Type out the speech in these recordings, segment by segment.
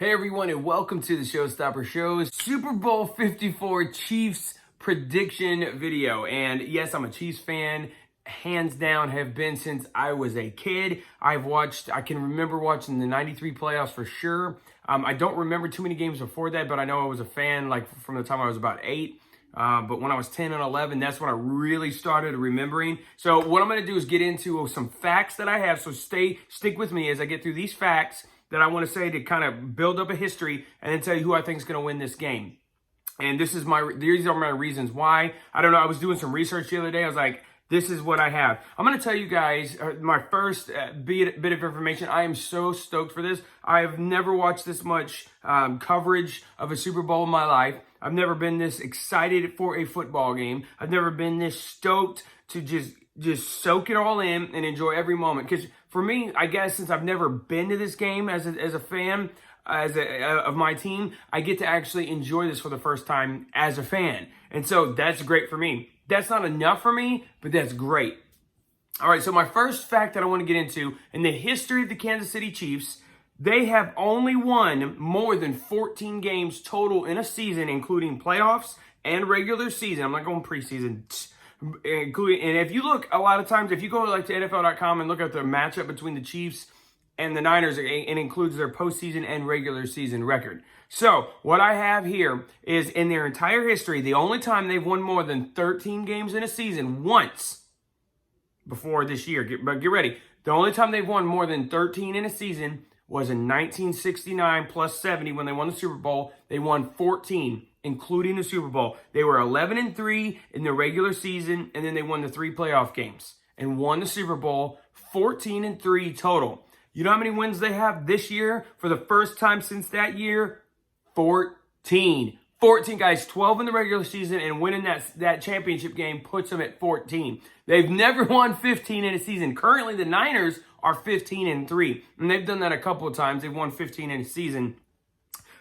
Hey everyone, and welcome to the Showstopper Show's Super Bowl 54 Chiefs prediction video. And yes, I'm a Chiefs fan, hands down, have been since I was a kid. I can remember watching the 93 playoffs for sure. I don't remember too many games before that, but I know I was a fan like from the time I was about 8. But when I was 10 and 11, that's when I really started remembering. So what I'm going to do is get into some facts that I have. So stick with me as I get through these facts that I want to say to kind of build up a history and then tell you who I think is going to win this game. And these are my reasons why. I don't know. I was doing some research the other day. I was like, this is what I have. I'm going to tell you guys my first bit of information. I am so stoked for this. I have never watched this much coverage of a Super Bowl in my life. I've never been this excited for a football game. I've never been this stoked to just soak it all in and enjoy every moment. Because for me, I guess since I've never been to this game as a fan of my team, I get to actually enjoy this for the first time as a fan. And so that's great for me. That's not enough for me, but that's great. All right, so my first fact that I want to get into, in the history of the Kansas City Chiefs, they have only won more than 14 games total in a season, including playoffs and regular season. I'm not going preseason. And if you look, a lot of times, if you go like to NFL.com and look at the matchup between the Chiefs and the Niners, it includes their postseason and regular season record. So what I have here is in their entire history, the only time they've won more than 13 games in a season once before this year. But get ready. The only time they've won more than 13 in a season was in 1969 plus 70 when they won the Super Bowl. They won 14, including the Super Bowl. They were 11-3 in the regular season, and then they won the 3 playoff games and won the Super Bowl, 14-3 total. You know how many wins they have this year for the first time since that year? 14. 14, guys. 12 in the regular season, and winning that championship game puts them at 14. They've never won 15 in a season. Currently, the Niners are 15-3, and they've done that a couple of times. They've won 15 in a season.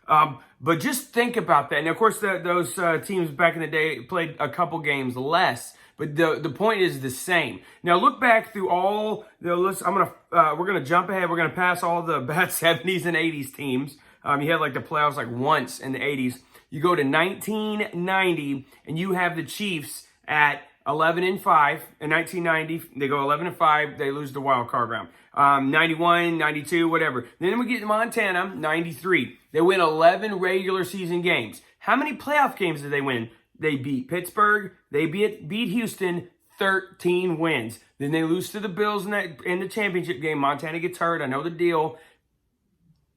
But just think about that. And of course, those teams back in the day played a couple games less. But the point is the same. Now look back through all the lists. We're gonna jump ahead. We're gonna pass all the bad 70s and 80s teams. You had like the playoffs like once in the 80s. You go to 1990 and you have the Chiefs at 11-5. In 1990, they go 11-5. They lose the wild card round. 91, 92, whatever. Then we get to Montana, 93. They win 11 regular season games. How many playoff games did they win? They beat Pittsburgh. They beat Houston, 13 wins. Then they lose to the Bills in the championship game. Montana gets hurt. I know the deal.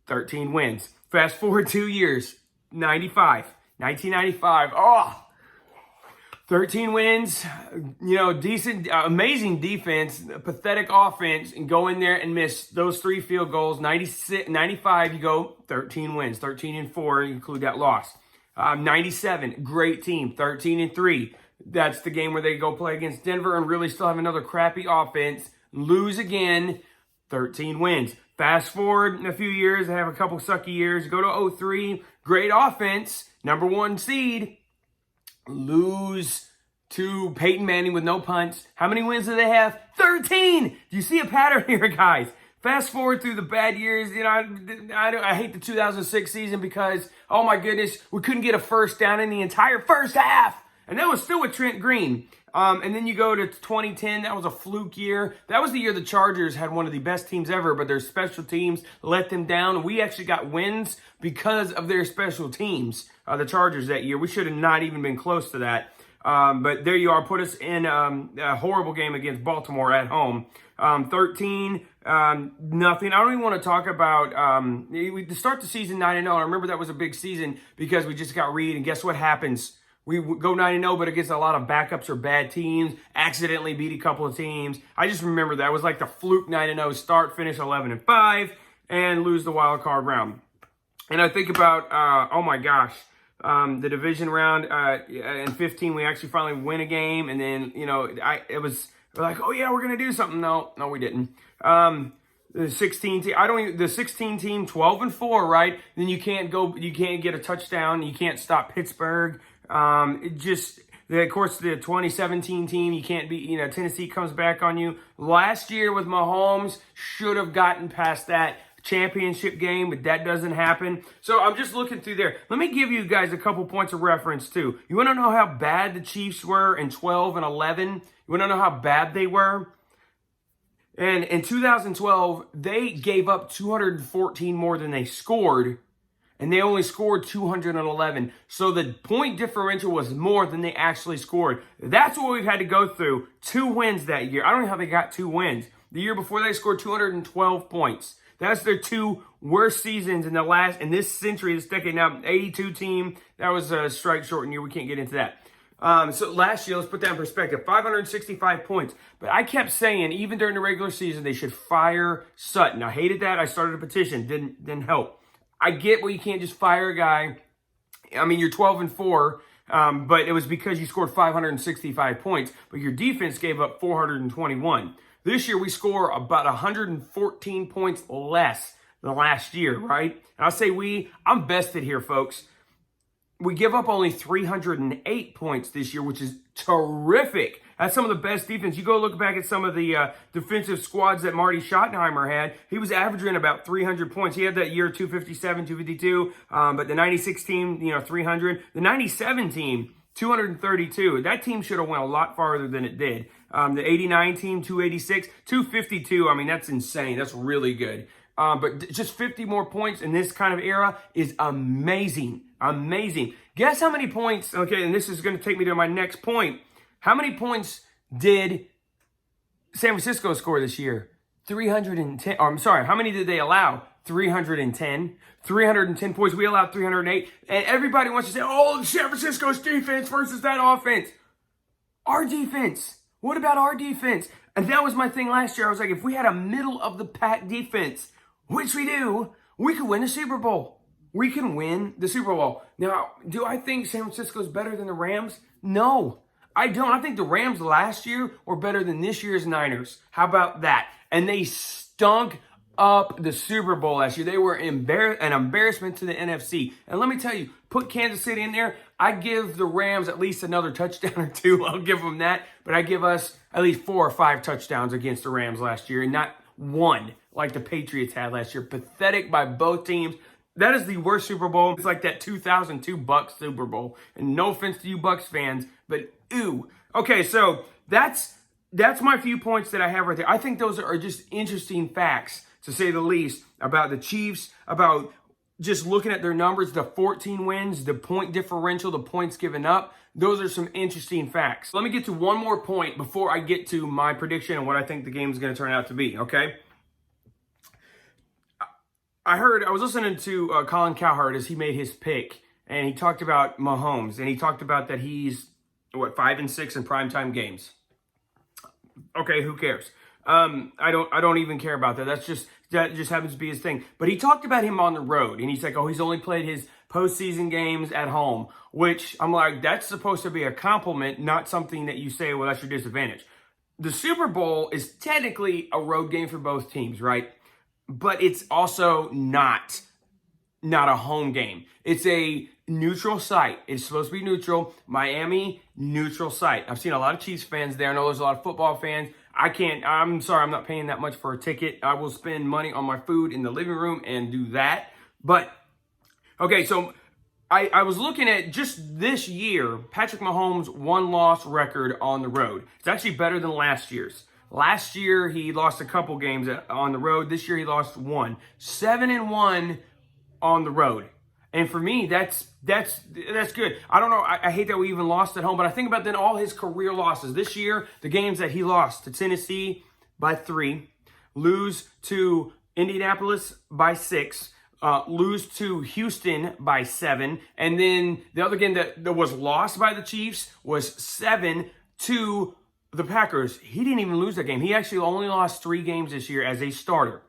13 wins. Fast forward 2 years, 1995. Oh, 13 wins, decent, amazing defense, pathetic offense, and go in there and miss those 3 field goals. 95, you go 13 wins, 13-4, include that loss. 97, great team, 13-3. That's the game where they go play against Denver and really still have another crappy offense. Lose again, 13 wins. Fast forward a few years, they have a couple sucky years. Go to 03, great offense, number 1 seed. Lose to Peyton Manning with no punts. How many wins do they have? 13! Do you see a pattern here, guys? Fast forward through the bad years. I hate the 2006 season because, oh my goodness, we couldn't get a first down in the entire first half. And that was still with Trent Green. And then you go to 2010. That was a fluke year. That was the year the Chargers had one of the best teams ever, but their special teams let them down. We actually got wins because of their special teams, the Chargers that year. We should have not even been close to that. But there you are. Put us in a horrible game against Baltimore at home. 13, nothing. I don't even want to talk about, to start the season 9-0. I remember that was a big season because we just got Reed, and guess what happens? We go 9-0, but against a lot of backups or bad teams, accidentally beat a couple of teams. I just remember that. It was like the fluke 9-0 start, finish 11-5, and lose the wild card round. And I think about, oh my gosh, the division round in 15, we actually finally win a game. And then, we're like, oh yeah, we're going to do something. No, we didn't. The 16 team, the 16 team, 12-4, right? Then you can't get a touchdown. You can't stop Pittsburgh. Of course, the 2017 team, you can't beat, Tennessee comes back on you. Last year with Mahomes, should have gotten past that. championship game, but that doesn't happen. So I'm just looking through there. Let me give you guys a couple points of reference too. You want to know how bad the Chiefs were in 12 and 11? You want to know how bad they were? And in 2012, they gave up 214 more than they scored, and they only scored 211. So the point differential was more than they actually scored. That's what we've had to go through. 2 wins that year. I don't know how they got 2 wins. The year before, they scored 212 points. That's their 2 worst seasons in this century, this decade. Now, 82 team, that was a strike shortened year. We can't get into that. So last year, let's put that in perspective, 565 points. But I kept saying, even during the regular season, they should fire Sutton. I hated that. I started a petition. Didn't help. I get where you can't just fire a guy. I mean, you're 12-4, but it was because you scored 565 points, but your defense gave up 421. This year, we score about 114 points less than last year, right? And I say I'm vested here, folks. We give up only 308 points this year, which is terrific. That's some of the best defense. You go look back at some of the defensive squads that Marty Schottenheimer had. He was averaging about 300 points. He had that year 257, 252, but the 96 team, 300. The 97 team, 232. That team should have went a lot farther than it did. The 89 team, 286, 252. I mean, that's insane. That's really good. But just 50 more points in this kind of era is amazing. Amazing. Guess how many points, okay, and this is going to take me to my next point. How many points did San Francisco score this year? 310. I'm sorry, how many did they allow? 310. 310 points. We allowed 308. And everybody wants to say, oh, San Francisco's defense versus that offense. Our defense. What about our defense? And that was my thing last year. I was like, if we had a middle-of-the-pack defense, which we do, we could win the Super Bowl. We can win the Super Bowl. Now, do I think San Francisco is better than the Rams? No, I don't. I think the Rams last year were better than this year's Niners. How about that? And they stunk up the Super Bowl last year. They were an embarrassment to the NFC. And let me tell you, put Kansas City in there, I give the Rams at least another touchdown or 2. I'll give them that. But I give us at least 4 or 5 touchdowns against the Rams last year, and not 1 like the Patriots had last year. Pathetic by both teams. That is the worst Super Bowl. It's like that 2002 Bucs Super Bowl. And no offense to you Bucs fans, but ew. Okay, so that's my few points that I have right there. I think those are just interesting facts, to say the least, about the Chiefs, about just looking at their numbers, the 14 wins, the point differential, the points given up. Those are some interesting facts. Let me get to one more point before I get to my prediction and what I think the game is going to turn out to be, okay? I was listening to Colin Cowherd as he made his pick, and he talked about Mahomes, and he talked about that he's, 5 and 6 in primetime games. Okay, who cares? I don't even care about that. That just happens to be his thing. But he talked about him on the road, and he's like, oh, he's only played his postseason games at home, which I'm like, that's supposed to be a compliment, not something that you say, well, that's your disadvantage. The Super Bowl is technically a road game for both teams, right? But it's also not a home game. It's a neutral site. It's supposed to be neutral. Miami, neutral site. I've seen a lot of Chiefs fans there. I know there's a lot of football fans. I'm sorry, I'm not paying that much for a ticket. I will spend money on my food in the living room and do that. But, okay, so I was looking at just this year, Patrick Mahomes' 1-loss record on the road. It's actually better than last year's. Last year, he lost a couple games on the road. This year, he lost 1. 7-1 on the road. And for me, that's good. I don't know. I hate that we even lost at home, but I think about then all his career losses. This year, the games that he lost to Tennessee by 3, lose to Indianapolis by 6, lose to Houston by 7, and then the other game that was lost by the Chiefs was 7 to the Packers. He didn't even lose that game. He actually only lost 3 games this year as a starter.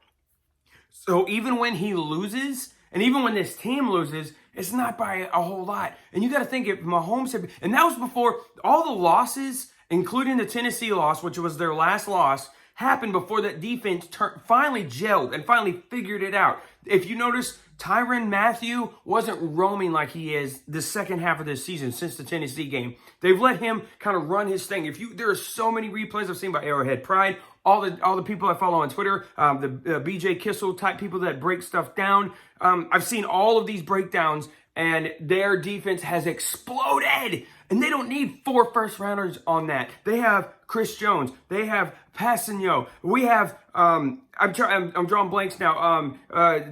So even when he loses, and even when this team loses, it's not by a whole lot. And you got to think if Mahomes had, and that was before all the losses, including the Tennessee loss, which was their last loss, happened before that defense finally gelled and finally figured it out. If you notice, Tyrann Mathieu wasn't roaming like he is the second half of this season since the Tennessee game. They've let him kind of run his thing. There are so many replays I've seen by Arrowhead Pride all the people I follow on Twitter, the BJ Kissel type people that break stuff down. I've seen all of these breakdowns, and their defense has exploded. And they don't need 4 first-rounders on that. They have Chris Jones. They have Passanio. We have, I'm drawing blanks now.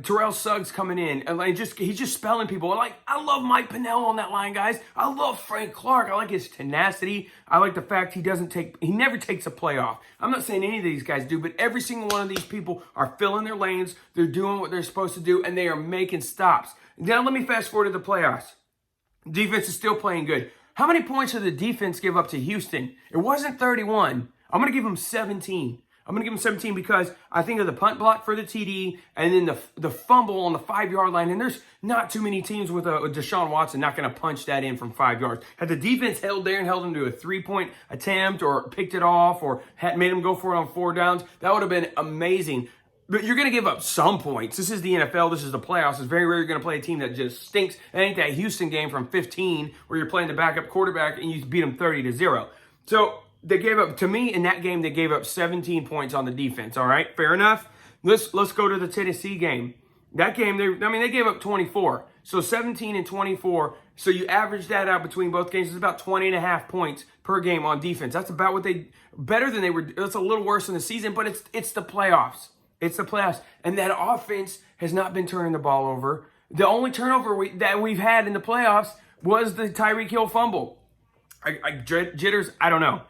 Terrell Suggs coming in. And he's just spelling people. I love Mike Pennell on that line, guys. I love Frank Clark. I like his tenacity. I like the fact he never takes a play off. I'm not saying any of these guys do, but every single one of these people are filling their lanes. They're doing what they're supposed to do, and they are making stops. Now let me fast forward to the playoffs. Defense is still playing good. How many points did the defense give up to Houston? It wasn't 31. I'm going to give them 17. I'm going to give them 17 because I think of the punt block for the TD and then the fumble on the 5-yard line. And there's not too many teams with Deshaun Watson not going to punch that in from 5 yards. Had the defense held there and held them to a 3-point attempt or picked it off or had made them go for it on 4 downs, that would have been amazing. But you're going to give up some points. This is the NFL. This is the playoffs. It's very rare you're going to play a team that just stinks. It ain't that Houston game from 15 where you're playing the backup quarterback and you beat them 30-0. So they gave up, to me, in that game, they gave up 17 points on the defense. All right, fair enough. Let's go to the Tennessee game. That game, they gave up 24. So 17 and 24. So you average that out between both games. It's about 20.5 points per game on defense. That's about what better than they were. That's a little worse in the season, but it's the playoffs. It's the playoffs. And that offense has not been turning the ball over. The only turnover that we've had in the playoffs was the Tyreek Hill fumble. Jitters, I don't know.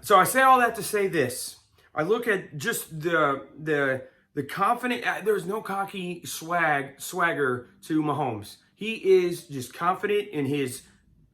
So I say all that to say this. I look at just the confident, there's no cocky swagger to Mahomes. He is just confident in his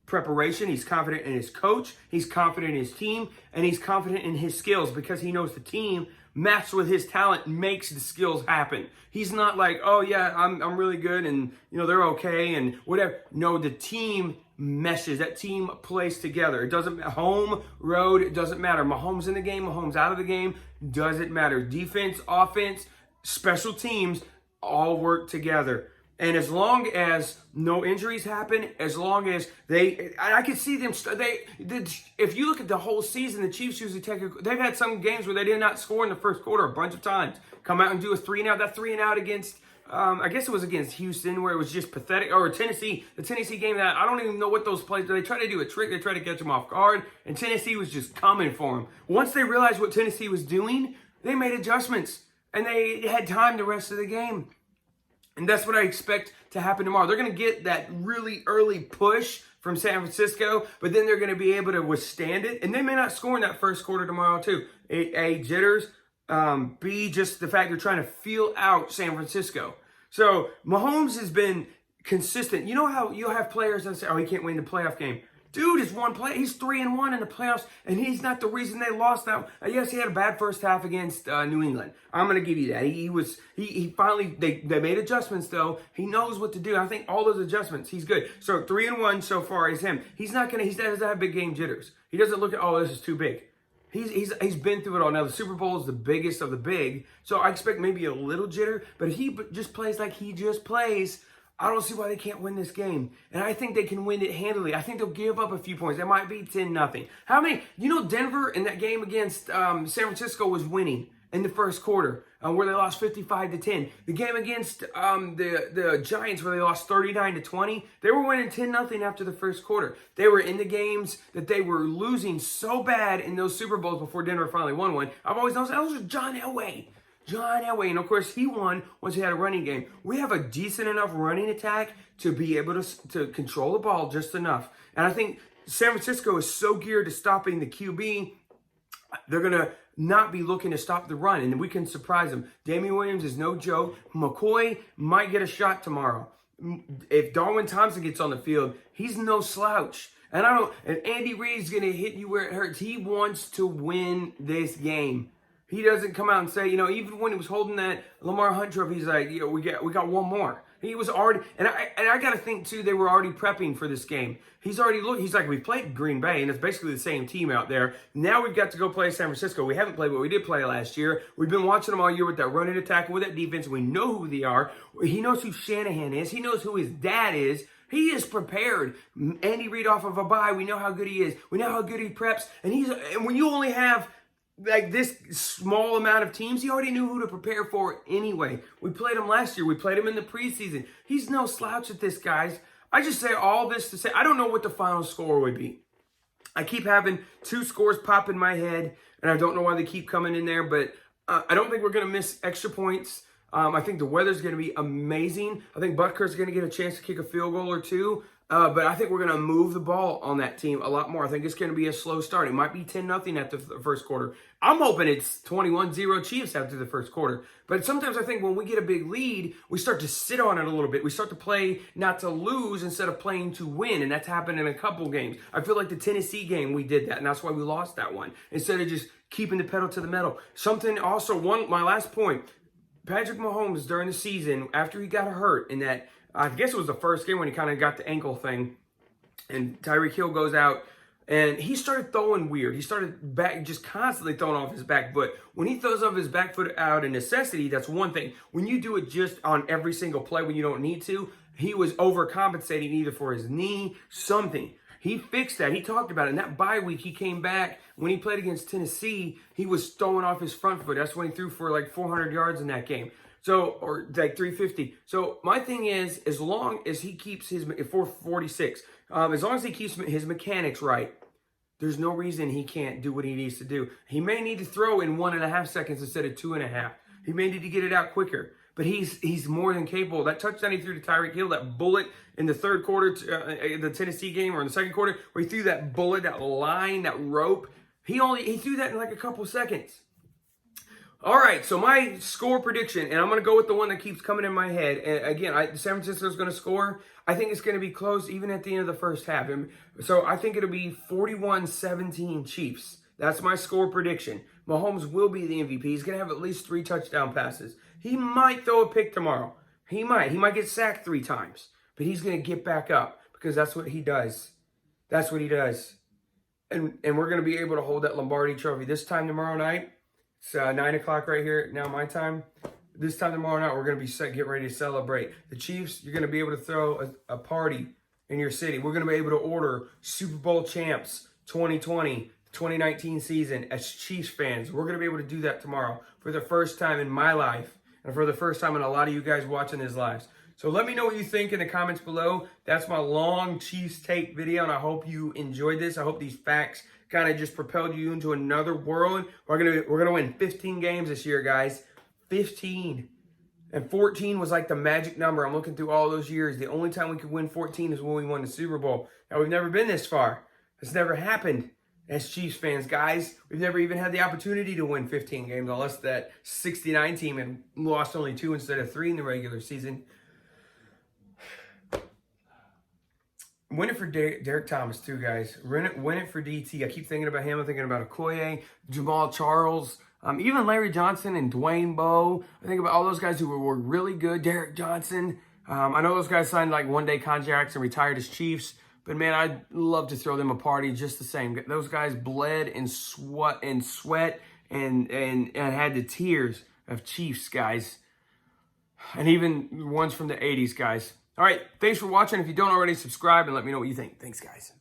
preparation. He's confident in his coach. He's confident in his team. And he's confident in his skills because he knows the team matched with his talent makes the skills happen. He's not like, oh yeah, I'm really good and they're okay and whatever. No, the team meshes. That team plays together. It doesn't home, road, it doesn't matter. Mahomes in the game, Mahomes out of the game, doesn't matter. Defense, offense, special teams all work together. And as long as no injuries happen, as long as I can see them, if you look at the whole season, the Chiefs usually they've had some games where they did not score in the first quarter a bunch of times. Come out and do a 3-and-out. That 3-and-out against, I guess it was against Houston where it was just pathetic, or Tennessee, the Tennessee game that I don't even know what those plays, they try to do a trick, they try to catch them off guard, and Tennessee was just coming for them. Once they realized what Tennessee was doing, they made adjustments, and they had time the rest of the game. And that's what I expect to happen tomorrow. They're going to get that really early push from San Francisco, but then they're going to be able to withstand it. And they may not score in that first quarter tomorrow too. A, jitters. B, just the fact they're trying to feel out San Francisco. So Mahomes has been consistent. You know how you'll have players that say, oh, he can't win the playoff game. Dude is one play. He's 3-1 in the playoffs, and he's not the reason they lost that. Yes, he had a bad first half against New England. I'm going to give you that. He finally they made adjustments though. He knows what to do. I think all those adjustments, he's good. So 3-1 so far is him. He doesn't have big game jitters. He doesn't look at, oh, this is too big. He's been through it all. Now the Super Bowl is the biggest of the big, so I expect maybe a little jitter. But if he just plays like he just plays, I don't see why they can't win this game. And I think they can win it handily. I think they'll give up a few points. It might be 10-0. How many? Denver in that game against San Francisco was winning in the first quarter where they lost 55-10. The game against the Giants where they lost 39-20, they were winning 10-0 after the first quarter. They were in the games that they were losing so bad in those Super Bowls before Denver finally won one. I've always known that was John Elway. And of course he won once he had a running game. We have a decent enough running attack to be able to control the ball just enough. And I think San Francisco is so geared to stopping the QB, they're going to not be looking to stop the run, and we can surprise them. Damian Williams is no joke. McCoy might get a shot tomorrow. If Darwin Thompson gets on the field, he's no slouch. And Andy Reid's going to hit you where it hurts. He wants to win this game. He doesn't come out and say, even when he was holding that Lamar Hunt trophy, he's like, we got one more. He was already, and I got to think too, they were already prepping for this game. He's like, we played Green Bay, and it's basically the same team out there. Now we've got to go play San Francisco. We haven't played what we did play last year. We've been watching them all year with that running attack and with that defense. We know who they are. He knows who Shanahan is. He knows who his dad is. He is prepared. Andy Reid off of a bye. We know how good he is. We know how good he preps. And when you only have like this small amount of teams, he already knew who to prepare for anyway. We played him last year. We played him in the preseason. He's no slouch at this, guys. I just say all this to say, I don't know what the final score would be. I keep having two scores pop in my head, and I don't know why they keep coming in there, but I don't think we're going to miss extra points. I think the weather's going to be amazing. I think Butker's going to get a chance to kick a field goal or two. But I think we're going to move the ball on that team a lot more. I think it's going to be a slow start. It might be 10-0 after the first quarter. I'm hoping it's 21-0 Chiefs after the first quarter. But sometimes I think when we get a big lead, we start to sit on it a little bit. We start to play not to lose instead of playing to win. And that's happened in a couple games. I feel like the Tennessee game, we did that. And that's why we lost that one. Instead of just keeping the pedal to the metal. Something also, my last point. Patrick Mahomes during the season, after he got hurt in that, I guess it was the first game when he kind of got the ankle thing, and Tyreek Hill goes out, and he started throwing weird. He started just constantly throwing off his back foot. When he throws off his back foot out of necessity, that's one thing. When you do it just on every single play when you don't need to, he was overcompensating either for his knee, something. He fixed that. He talked about it. In that bye week, he came back. When he played against Tennessee, he was throwing off his front foot. That's when he threw for like 400 yards in that game. So, or like 350. So my thing is, as long as he keeps his 446, as long as he keeps his mechanics right, there's no reason he can't do what he needs to do. He may need to throw in 1.5 seconds instead of 2.5. He may need to get it out quicker, but he's more than capable. That touchdown he threw to Tyreek Hill, that bullet in the third quarter, the Tennessee game, or in the second quarter, where he threw that bullet, that line, that rope. He threw that in like a couple seconds. All right, so my score prediction, and I'm going to go with the one that keeps coming in my head. And again, San Francisco's going to score. I think it's going to be close even at the end of the first half. So I think it'll be 41-17 Chiefs. That's my score prediction. Mahomes will be the MVP. He's going to have at least 3 touchdown passes. He might throw a pick tomorrow. He might. He might get sacked 3 times. But he's going to get back up because that's what he does. That's what he does. And we're going to be able to hold that Lombardi trophy this time tomorrow night. It's 9 o'clock right here, now my time. This time tomorrow night, we're going to be getting ready to celebrate. The Chiefs, you're going to be able to throw a party in your city. We're going to be able to order Super Bowl champs 2020, 2019 season as Chiefs fans. We're going to be able to do that tomorrow for the first time in my life and for the first time in a lot of you guys watching these lives. So let me know what you think in the comments below. That's my long Chiefs take video, and I hope you enjoyed this. I hope these facts kind of just propelled you into another world. We're gonna win 15 games this year, guys. 15. And 14 was like the magic number. I'm looking through all those years. The only time we could win 14 is when we won the Super Bowl. Now, we've never been this far. It's never happened as Chiefs fans, guys. We've never even had the opportunity to win 15 games, unless that 69 team and lost only 2 instead of 3 in the regular season. Win it for Derek Thomas, too, guys. Win it for DT. I keep thinking about him. I'm thinking about Okoye, Jamal Charles, even Larry Johnson and Dwayne Bowe. I think about all those guys who were really good. Derek Johnson. I know those guys signed like one-day contracts and retired as Chiefs. But, man, I'd love to throw them a party just the same. Those guys bled and sweat and had the tears of Chiefs, guys. And even ones from the 80s, guys. All right, thanks for watching. If you don't already, subscribe and let me know what you think. Thanks, guys.